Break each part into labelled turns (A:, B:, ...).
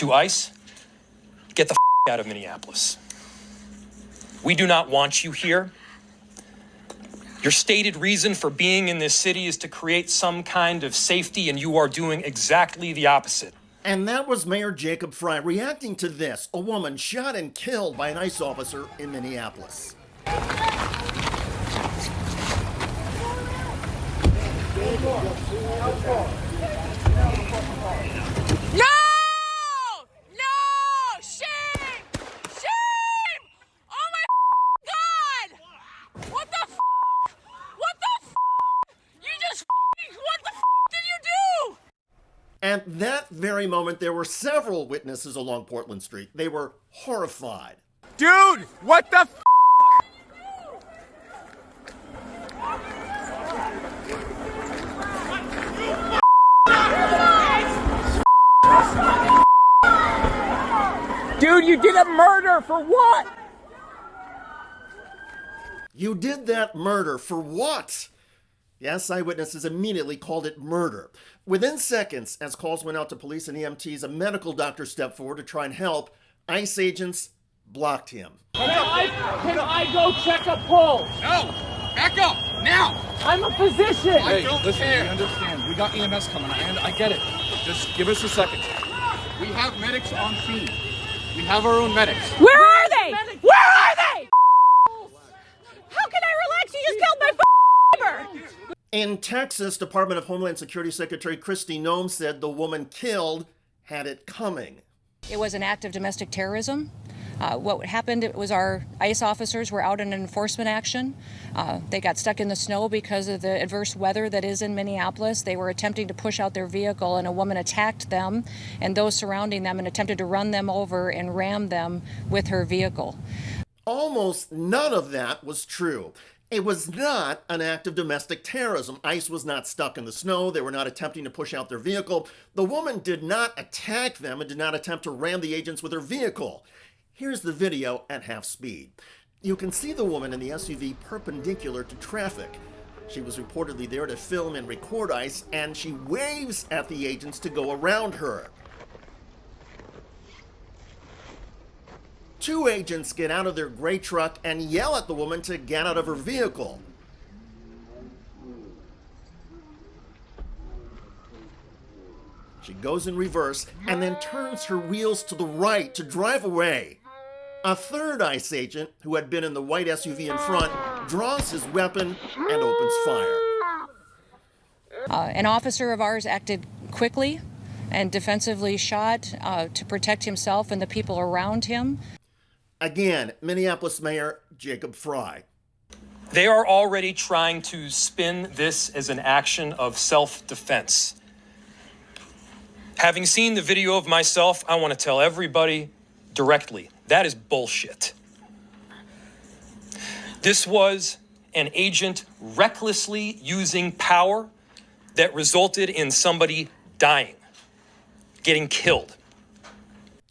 A: to ICE, get the out of Minneapolis. We do not want you here. Your stated reason for being in this city is to create some kind of safety, and you are doing exactly the opposite.
B: And that was Mayor Jacob Frey reacting to this, a woman shot and killed by an ICE officer in Minneapolis.
C: No! No! Shame! Shame! Oh my God! What the f? What the f? You just what the f did you do?
B: At that very moment, there were several witnesses along Portland Street. They were horrified.
D: Dude, what the f? Dude, you did a murder for what?
B: You did that murder for what? Yes, eyewitnesses immediately called it murder. Within seconds, as calls went out to police and EMTs, a medical doctor stepped forward to try and help. ICE agents blocked him.
C: Can I go check a pulse?
D: No! Back up! Now!
C: I'm a physician.
D: Hey, listen, we understand. We got EMS coming, and I get it. Just give us a second. We have medics on scene. We have our own medics.
C: Where are they? Where are they? How can I relax? You just killed my neighbor.
B: In Texas, Department of Homeland Security Secretary Kristi Noem said the woman killed had it coming.
E: It was an act of domestic terrorism. What happened, it was our ICE officers were out in an enforcement action. They got stuck in the snow because of the adverse weather that is in Minneapolis. They were attempting to push out their vehicle, and a woman attacked them and those surrounding them and attempted to run them over and ram them with her vehicle.
B: Almost none of that was true. It was not an act of domestic terrorism. ICE was not stuck in the snow. They were not attempting to push out their vehicle. The woman did not attack them and did not attempt to ram the agents with her vehicle. Here's the video at half speed. You can see the woman in the SUV perpendicular to traffic. She was reportedly there to film and record ICE, and she waves at the agents to go around her. Two agents get out of their gray truck and yell at the woman to get out of her vehicle. She goes in reverse and then turns her wheels to the right to drive away. A third ICE agent, who had been in the white SUV in front, draws his weapon and opens fire.
E: An officer of ours acted quickly and defensively shot to protect himself and the people around him.
B: Again, Minneapolis Mayor Jacob Frey.
A: They are already trying to spin this as an action of self-defense. Having seen the video of myself, I want to tell everybody directly, that is bullshit. This was an agent recklessly using power that resulted in somebody dying, getting killed.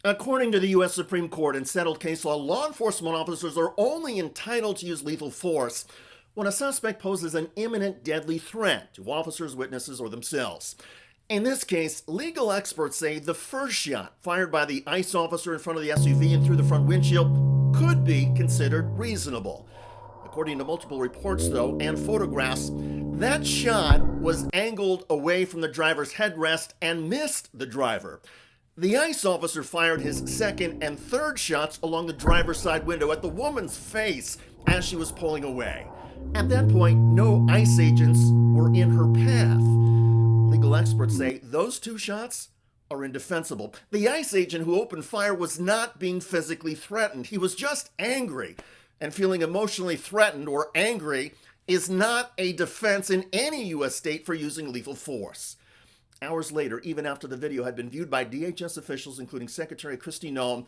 B: According to the U.S. Supreme Court in settled case law, law enforcement officers are only entitled to use lethal force when a suspect poses an imminent deadly threat to officers, witnesses, or themselves. In this case, legal experts say the first shot fired by the ICE officer in front of the SUV and through the front windshield could be considered reasonable. According to multiple reports, though, and photographs, that shot was angled away from the driver's headrest and missed the driver. The ICE officer fired his second and third shots along the driver's side window at the woman's face as she was pulling away. At that point, no ICE agents were in her path. Legal experts say those two shots are indefensible. The ICE agent who opened fire was not being physically threatened. He was just angry. And feeling emotionally threatened or angry is not a defense in any U.S. state for using lethal force. Hours later, even after the video had been viewed by DHS officials, including Secretary Kristi Noem,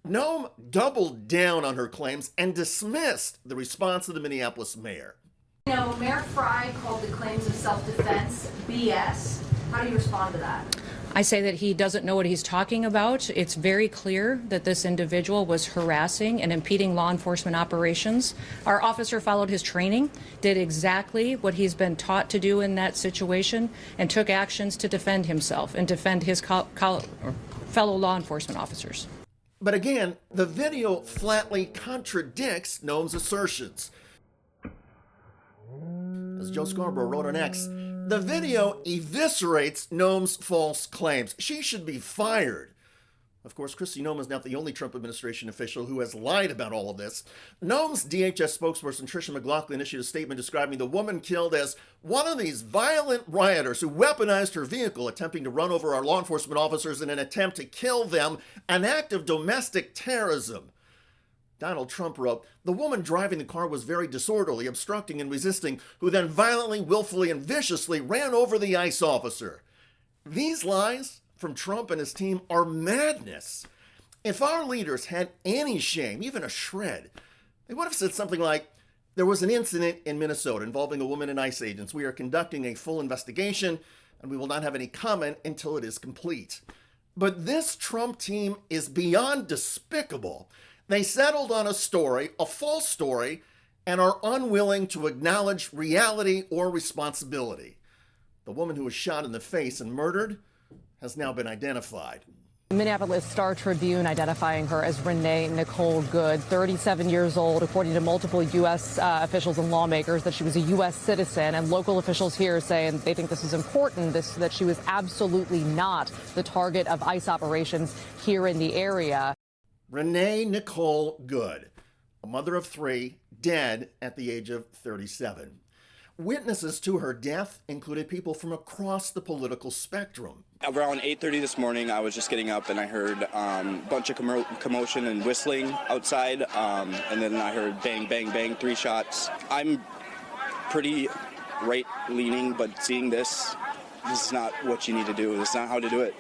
B: Noem doubled down on her claims and dismissed the response of the Minneapolis mayor.
F: You know, Mayor Frey called the claims of self-defense BS. How do you respond to that?
E: I say that he doesn't know what he's talking about. It's very clear that this individual was harassing and impeding law enforcement operations. Our officer followed his training, did exactly what he's been taught to do in that situation, and took actions to defend himself and defend his fellow law enforcement officers.
B: But again, the video flatly contradicts Noem's assertions. As Joe Scarborough wrote on X, the video eviscerates Noem's false claims. She should be fired. Of course, Kristi Noem is not the only Trump administration official who has lied about all of this. Noem's DHS spokesperson Tricia McLaughlin issued a statement describing the woman killed as one of these violent rioters who weaponized her vehicle, attempting to run over our law enforcement officers in an attempt to kill them, an act of domestic terrorism. Donald Trump wrote, the woman driving the car was very disorderly, obstructing and resisting, who then violently, willfully, and viciously ran over the ICE officer. These lies from Trump and his team are madness. If our leaders had any shame, even a shred, they would have said something like, there was an incident in Minnesota involving a woman and ICE agents. We are conducting a full investigation, and we will not have any comment until it is complete. But this Trump team is beyond despicable. They settled on a story, a false story, and are unwilling to acknowledge reality or responsibility. The woman who was shot in the face and murdered has now been identified.
G: Minneapolis Star Tribune identifying her as Renee Nicole Good, 37 years old, according to multiple U.S. Officials and lawmakers, that she was a U.S. citizen. And local officials here saying they think this is important, that she was absolutely not the target of ICE operations here in the area.
B: Renee Nicole Good, a mother of three, dead at the age of 37. Witnesses to her death included people from across the political spectrum.
H: Around 8:30 this morning, I was just getting up and I heard a bunch of commotion and whistling outside, and then I heard bang, bang, bang, 3 shots. I'm pretty right-leaning, but seeing this is not what you need to do. This is not how to do it.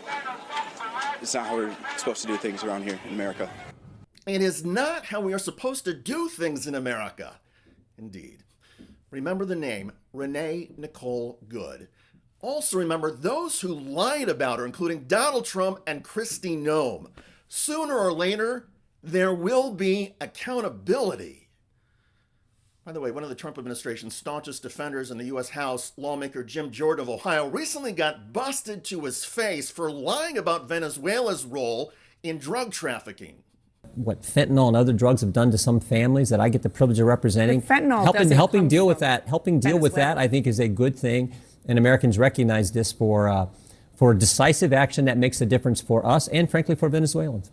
H: It's not how we're supposed to do things around here in America.
B: It is not how we are supposed to do things in America. Indeed. Remember the name, Renee Nicole Good. Also remember those who lied about her, including Donald Trump and Kristi Noem. Sooner or later, there will be accountability. By the way, one of the Trump administration's staunchest defenders in the U.S. House, lawmaker Jim Jordan of Ohio, recently got busted to his face for lying about Venezuela's role in drug trafficking.
I: What fentanyl and other drugs have done to some families that I get the privilege of representing, helping deal with that, I think is a good thing. And Americans recognize this for decisive action that makes a difference for us and, frankly, for Venezuelans.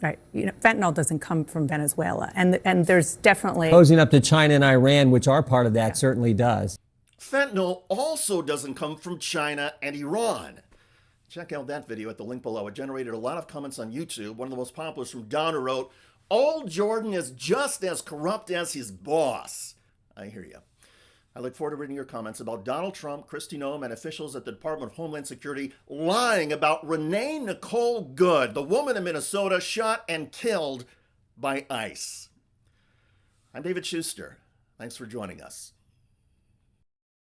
J: Right. You know, fentanyl doesn't come from Venezuela, and there's definitely
I: posing up to China and Iran, which are part of that, certainly does.
B: Fentanyl also doesn't come from China and Iran. Check out that video at the link below. It generated a lot of comments on YouTube. One of the most popular is from Donna wrote, "Old Jordan is just as corrupt as his boss." I hear you. I look forward to reading your comments about Donald Trump, Kristi Noem, and officials at the Department of Homeland Security lying about Renee Nicole Good, the woman in Minnesota shot and killed by ICE. I'm David Shuster. Thanks for joining us.